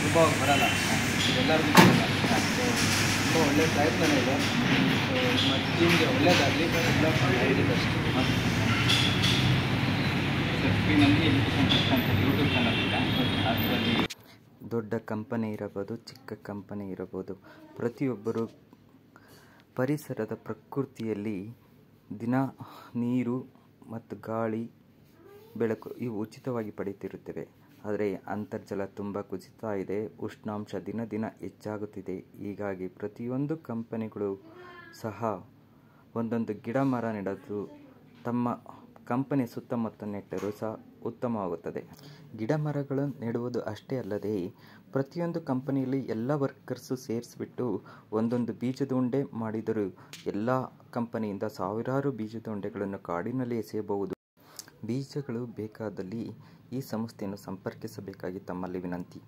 ಸುಲಭವಾಗಿ ಬರಲ್ಲ, ಎಲ್ಲರಿಗೂ ಸಿಗಲ್ಲ. ತುಂಬ ಒಳ್ಳೆಯ ಪ್ರಯತ್ನನೇ ಇದೆ. ಮತ್ತು ಟೀಮ್ಗೆ ಒಳ್ಳೆಯದಾಗಲಿ ಎಲ್ಲ ಹೇಳಿದ್ದು ಅಷ್ಟೇ. ಸ್ಕ್ರೀನಲ್ಲಿ ಎಜುಕೇಷನ್ ಫಸ್ಟ್ ಅಂತ ಯೂಟ್ಯೂಬ್ ಚಾನಲ್ ಇದೆ. ಅದರಲ್ಲಿ ದೊಡ್ಡ ಕಂಪನಿ ಇರಬಹುದು, ಚಿಕ್ಕ ಕಂಪನಿ ಇರಬಹುದು, ಪ್ರತಿಯೊಬ್ಬರು ಪರಿಸರದ ಪ್ರಕೃತಿಯಲ್ಲಿ ದಿನ ನೀರು ಮತ್ತು ಗಾಳಿ, ಬೆಳಕು ಇವು ಉಚಿತವಾಗಿ ಪಡೆಯುತ್ತಿರುತ್ತೇವೆ. ಆದರೆ ಅಂತರ್ಜಲ ತುಂಬ ಕುಸಿತಾ ಇದೆ, ಉಷ್ಣಾಂಶ ದಿನ ದಿನ ಹೆಚ್ಚಾಗುತ್ತಿದೆ. ಹೀಗಾಗಿ ಪ್ರತಿಯೊಂದು ಕಂಪನಿಗಳು ಸಹ ಒಂದೊಂದು ಗಿಡ ಮರ ನೆಡೋದು ತಮ್ಮ ಕಂಪನಿಯ ಸುತ್ತಮುತ್ತ ನೆಟ್ಟರೂ ಸಹ ಉತ್ತಮವಾಗುತ್ತದೆ. ಗಿಡ ಮರಗಳು ನೆಡುವುದು ಅಷ್ಟೇ ಅಲ್ಲದೆ ಪ್ರತಿಯೊಂದು ಕಂಪನಿಯಲ್ಲಿ ಎಲ್ಲ ವರ್ಕರ್ಸು ಸೇರಿಸಿಬಿಟ್ಟು ಒಂದೊಂದು ಬೀಜದ ಉಂಡೆ ಮಾಡಿದರೂ ಎಲ್ಲ ಕಂಪನಿಯಿಂದ ಸಾವಿರಾರು ಬೀಜದ ಉಂಡೆಗಳನ್ನು ಕಾಡಿನಲ್ಲಿ ಎಸೆಯಬಹುದು. ಬೀಜಗಳು ಬೇಕಾದಲ್ಲಿ ಈ ಸಂಸ್ಥೆಯನ್ನು ಸಂಪರ್ಕಿಸಬೇಕಾಗಿ ತಮ್ಮಲ್ಲಿ ವಿನಂತಿ.